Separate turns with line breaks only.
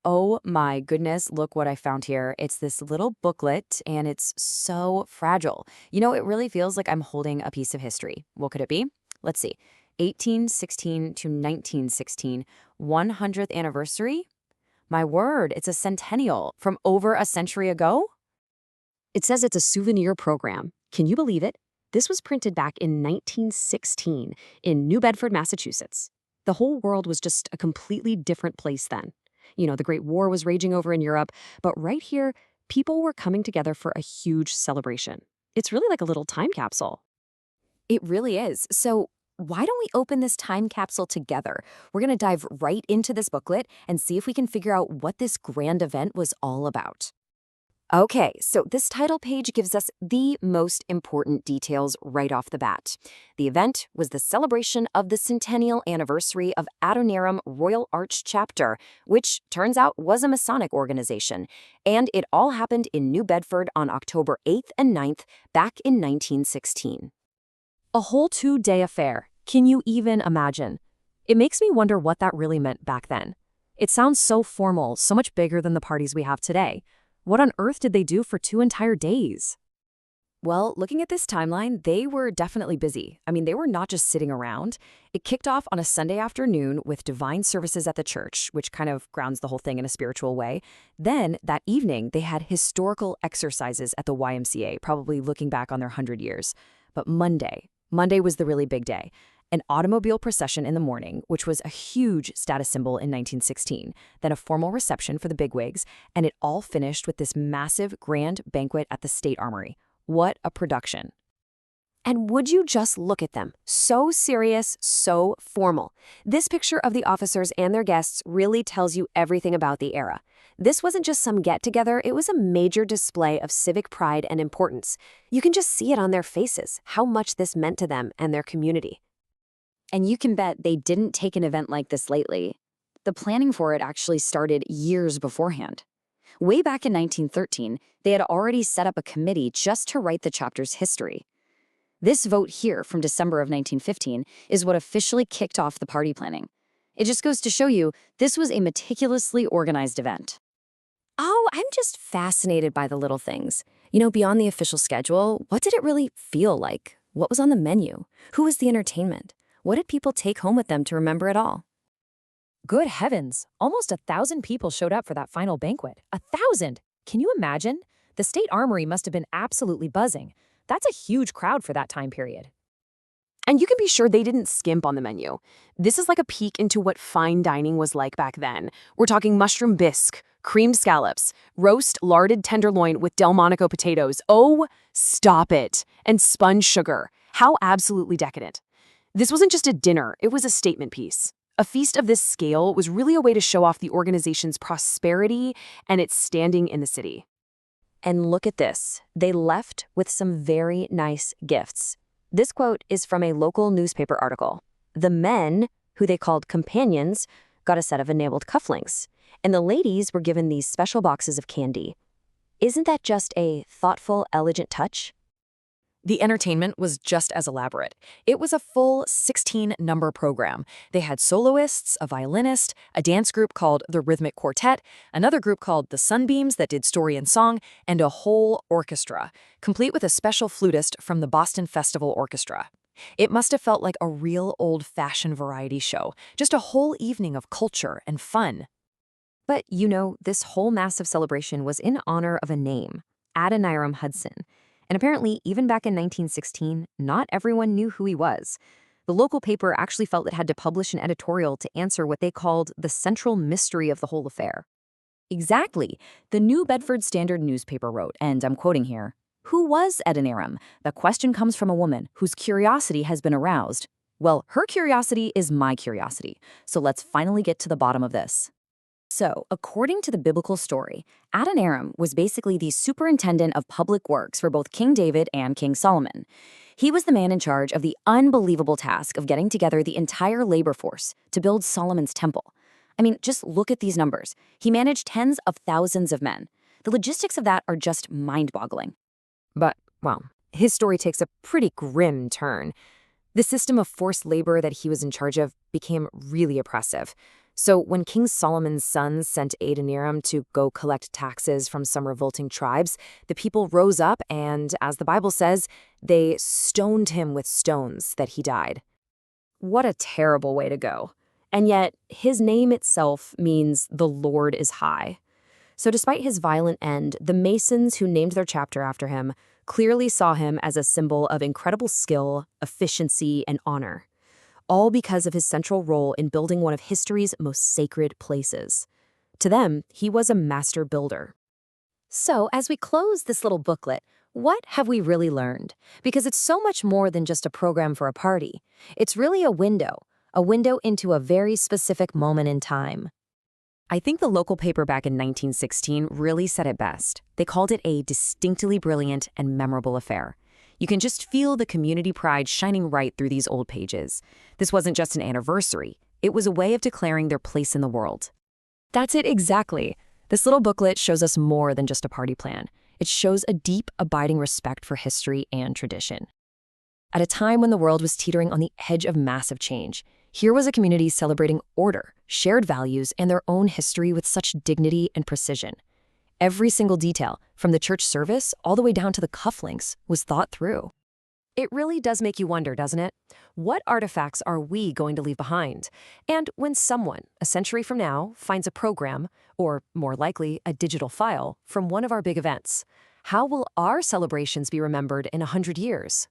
Oh my goodness, look what I found here. It's this little booklet and it's so fragile. It really feels like I'm holding a piece of history. What could it be? Let's see. 1816 to 1916, 100th anniversary? My word, it's a centennial from over a century ago?
It says it's a souvenir program. Can you believe it? This was printed back in 1916 in New Bedford, Massachusetts. The whole world was just a completely different place then. The Great War was raging over in Europe, but right here, people were coming together for a huge celebration. It's really like a little time capsule.
It really is. So, why don't we open this time capsule together? We're going to dive right into this booklet and see if we can figure out what this grand event was all about. Okay, so this title page gives us the most important details right off the bat. The event was the celebration of the centennial anniversary of Adoniram Royal Arch Chapter, which turns out was a Masonic organization, and it all happened in New Bedford on October 8th and 9th back in 1916.
A whole 2-day affair. Can you even imagine? It makes me wonder what that really meant back then. It sounds so formal, so much bigger than the parties we have today. What on earth did they do for 2 entire days?
Well, looking at this timeline, they were definitely busy. They were not just sitting around. It kicked off on a Sunday afternoon with divine services at the church, which kind of grounds the whole thing in a spiritual way. Then, that evening, they had historical exercises at the YMCA, probably looking back on their 100 years. But Monday was the really big day. An automobile procession in the morning, which was a huge status symbol in 1916, then a formal reception for the bigwigs, and it all finished with this massive grand banquet at the State Armory. What a production.
And would you just look at them? So serious, so formal. This picture of the officers and their guests really tells you everything about the era. This wasn't just some get-together, it was a major display of civic pride and importance. You can just see it on their faces, how much this meant to them and their community.
And you can bet they didn't take an event like this lightly. The planning for it actually started years beforehand. Way back in 1913, they had already set up a committee just to write the chapter's history. This vote here from December of 1915 is what officially kicked off the party planning. It just goes to show you this was a meticulously organized event. Oh, I'm just fascinated by the little things. Beyond the official schedule, what did it really feel like? What was on the menu? Who was the entertainment? What did people take home with them to remember it all?
Good heavens, almost 1,000 people showed up for that final banquet. 1,000! Can you imagine? The State Armory must have been absolutely buzzing. That's a huge crowd for that time period.
And you can be sure they didn't skimp on the menu. This is like a peek into what fine dining was like back then. We're talking mushroom bisque, creamed scallops, roast larded tenderloin with Delmonico potatoes. Oh, stop it! And sponge sugar. How absolutely decadent. This wasn't just a dinner, it was a statement piece. A feast of this scale was really a way to show off the organization's prosperity and its standing in the city.
And look at this. They left with some very nice gifts. This quote is from a local newspaper article. The men, who they called companions, got a set of enameled cufflinks, and the ladies were given these special boxes of candy. Isn't that just a thoughtful, elegant touch?
The entertainment was just as elaborate. It was a full 16-number program. They had soloists, a violinist, a dance group called the Rhythmic Quartet, another group called the Sunbeams that did story and song, and a whole orchestra, complete with a special flutist from the Boston Festival Orchestra. It must have felt like a real old-fashioned variety show, just a whole evening of culture and fun.
But this whole massive celebration was in honor of a name, Adoniram Hudson. And apparently, even back in 1916, not everyone knew who he was. The local paper actually felt it had to publish an editorial to answer what they called the central mystery of the whole affair. Exactly. The New Bedford Standard newspaper wrote, and I'm quoting here, "Who was Adoniram? The question comes from a woman whose curiosity has been aroused. Well, her curiosity is my curiosity. So let's finally get to the bottom of this." So, according to the biblical story, Adoniram was basically the superintendent of public works for both King David and King Solomon. He was the man in charge of the unbelievable task of getting together the entire labor force to build Solomon's temple. Just look at these numbers. He managed tens of thousands of men. The logistics of that are just mind-boggling. But, well, his story takes a pretty grim turn. The system of forced labor that he was in charge of became really oppressive.
So when King Solomon's sons sent Adoniram to go collect taxes from some revolting tribes, the people rose up and, as the Bible says, they stoned him with stones that he died. What a terrible way to go. And yet, his name itself means the Lord is high. So despite his violent end, the Masons who named their chapter after him clearly saw him as a symbol of incredible skill, efficiency, and honor, all because of his central role in building one of history's most sacred places. To them, he was a master builder.
So, as we close this little booklet, what have we really learned? Because it's so much more than just a program for a party. It's really a window into a very specific moment in time.
I think the local paper back in 1916 really said it best. They called it a distinctly brilliant and memorable affair. You can just feel the community pride shining right through these old pages. This wasn't just an anniversary. It was a way of declaring their place in the world.
That's it exactly. This little booklet shows us more than just a party plan. It shows a deep, abiding respect for history and tradition. At a time when the world was teetering on the edge of massive change, here was a community celebrating order, shared values, and their own history with such dignity and precision. Every single detail, from the church service all the way down to the cufflinks, was thought through. It really does make you wonder, doesn't it? What artifacts are we going to leave behind? And when someone, a century from now, finds a program, or more likely, a digital file, from one of our big events, how will our celebrations be remembered in 100 years?